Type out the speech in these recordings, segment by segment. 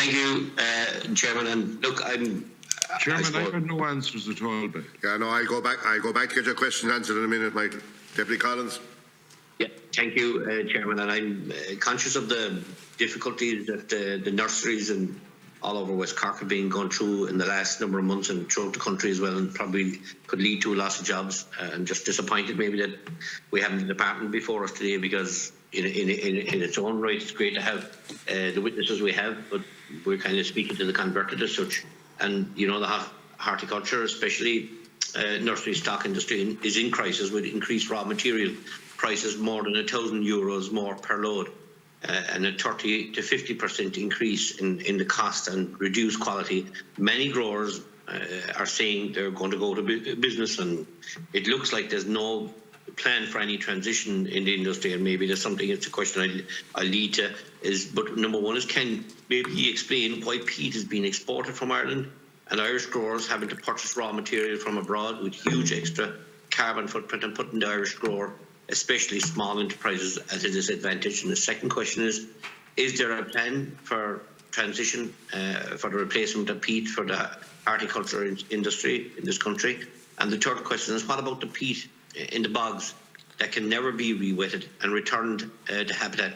Thank you, Chairman. And look, Chairman, I have no answers at all. But Yeah, no, I'll go back to get your question answered in a minute, Mike. Deputy Collins. Yeah, thank you, Chairman. And I'm conscious of the difficulties that the nurseries and all over West Cork have been going through in the last number of months and throughout the country as well, and probably could lead to a loss of jobs. And just disappointed maybe that we haven't the department before us today, because in its own right, it's great to have the witnesses we have, but we're kind of speaking to the converted as such. And you know, the horticulture, especially nursery stock industry, is in crisis with increased raw material prices, more than €1,000 more per load, and a 30 to 50% increase in the cost and reduced quality. Many growers are saying they're going to go to business, and it looks like there's no plan for any transition in the industry. And maybe there's something, it's a question I'll lead to, but number one is, can maybe he explain why peat is being exported from Ireland and Irish growers having to purchase raw material from abroad with huge extra carbon footprint and putting the Irish grower, especially small enterprises, at a disadvantage? And the second question is there a plan for transition for the replacement of peat for the horticulture industry in this country? And the third question is, what about the peat in the bogs that can never be re-wetted and returned to habitat?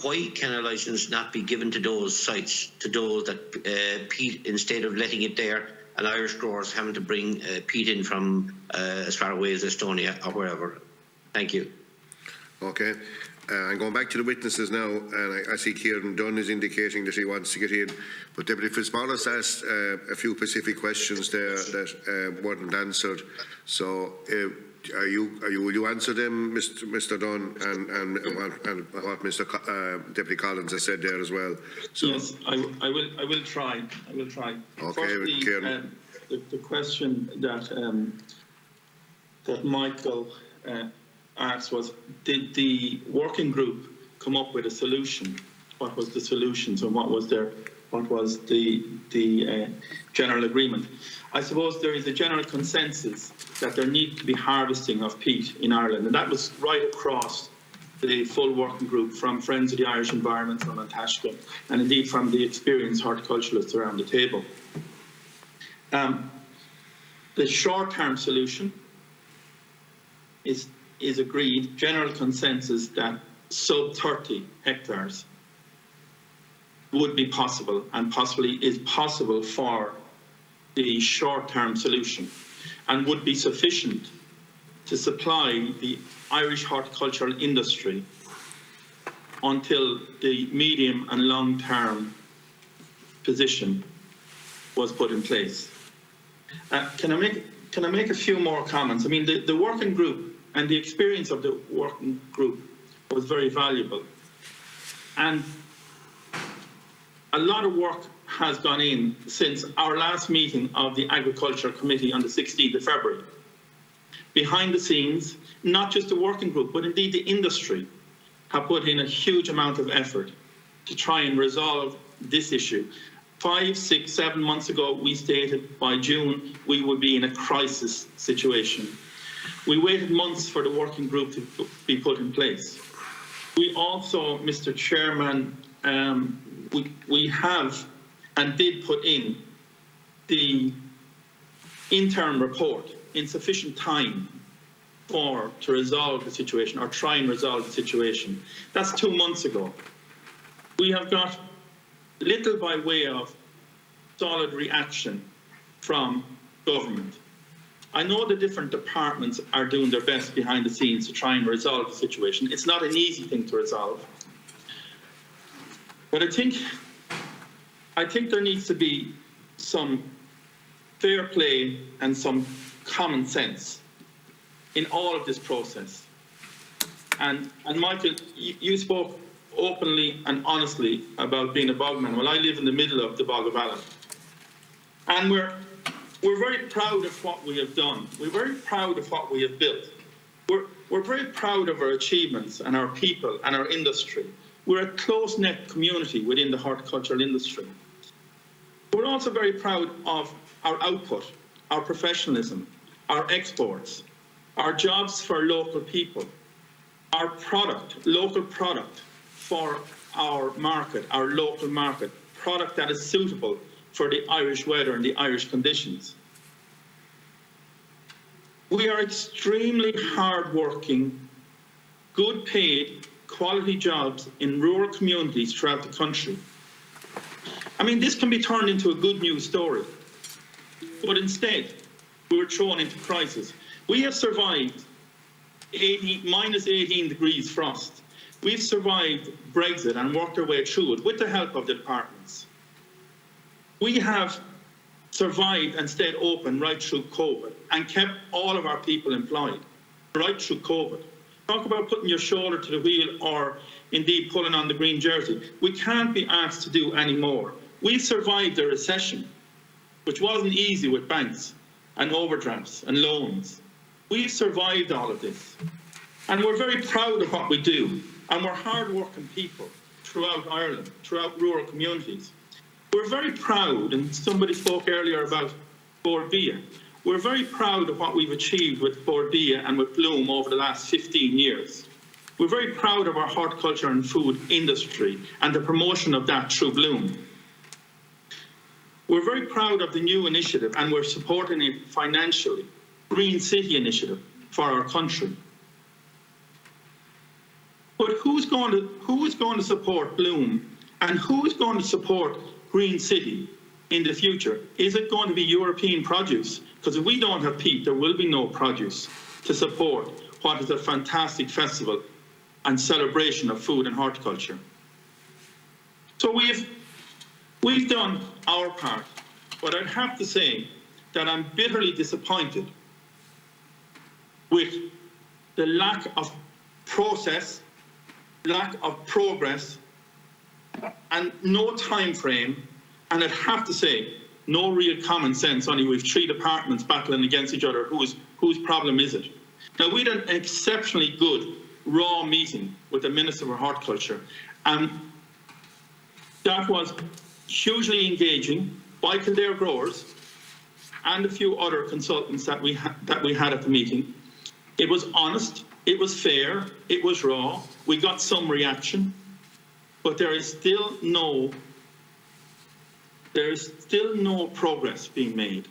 Why can a licence not be given to those sites, to those that peat, instead of letting it there and Irish growers having to bring peat in from as far away as Estonia or wherever? Thank you. Okay. I'm going back to the witnesses now, and I see Kieran Dunn is indicating that he wants to get in. But Deputy Fitzmaurice asked a few specific questions there that weren't answered. So, will you answer them, Mr. Dunn, and what Mr. Deputy Collins has said there as well? So, yes, I will try. Okay, firstly, Kieran. The question that Michael asked was, did the working group come up with a solution? What was the solutions, and what was the general agreement? I suppose there is a general consensus that there needs to be harvesting of peat in Ireland, and that was right across the full working group, from Friends of the Irish Environment, from Antashka, and indeed from the experienced horticulturalists around the table. The short-term solution is agreed, general consensus, that sub 30 hectares would be possible, and possibly is possible for the short-term solution, and would be sufficient to supply the Irish horticultural industry until the medium and long-term position was put in place. Can I make a few more comments? I mean, the working group and the experience of the working group was very valuable, and a lot of work has gone in since our last meeting of the Agriculture Committee on the 16th of February. Behind the scenes, not just the working group, but indeed the industry have put in a huge amount of effort to try and resolve this issue. 5, 6, 7 months ago, we stated by June we would be in a crisis situation. We waited months for the working group to be put in place. We also, Mr. Chairman, we have and did put in the interim report in sufficient time to resolve the situation, or try and resolve the situation. That's 2 months ago. We have got little by way of solid reaction from government. I know the different departments are doing their best behind the scenes to try and resolve the situation. It's not an easy thing to resolve. But I think there needs to be some fair play and some common sense in all of this process. And Michael, you spoke openly and honestly about being a bogman. Well, I live in the middle of the Bog of Allen. And we're very proud of what we have done. We're very proud of what we have built. We're very proud of our achievements and our people and our industry. We're a close-knit community within the horticultural industry. We're also very proud of our output, our professionalism, our exports, our jobs for local people, our product, local product for our market, our local market, product that is suitable for the Irish weather and the Irish conditions. We are extremely hard-working, good paid, quality jobs in rural communities throughout the country. I mean, this can be turned into a good news story, but instead, we were thrown into crisis. We have survived minus 18 degrees frost. We've survived Brexit and worked our way through it with the help of the departments. We have survived and stayed open right through COVID and kept all of our people employed right through COVID. Talk about putting your shoulder to the wheel or indeed pulling on the green jersey. We can't be asked to do any more. We survived the recession, which wasn't easy with banks and overdrafts and loans. We've survived all of this. And we're very proud of what we do. And we're hard-working people throughout Ireland, throughout rural communities. We're very proud, and somebody spoke earlier about Bord Bia. We're very proud of what we've achieved with Bord Bia and with Bloom over the last 15 years. We're very proud of our horticulture and food industry and the promotion of that through Bloom. We're very proud of the new initiative, and we're supporting it financially, Green City initiative for our country. But who's going to support Bloom, and who's going to support Green City in the future? Is it going to be European produce? Because if we don't have peat, there will be no produce to support what is a fantastic festival and celebration of food and horticulture. So we've done our part, but I'd have to say that I'm bitterly disappointed with the lack of process, lack of progress, and no time frame, and I'd have to say no real common sense. Only we've three departments battling against each other. Whose problem is it? Now, we had an exceptionally good raw meeting with the Minister for Horticulture, and that was hugely engaging by Kildare growers and a few other consultants that we had at the meeting. It was honest, it was fair, it was raw. We got some reaction, but there is still no progress being made.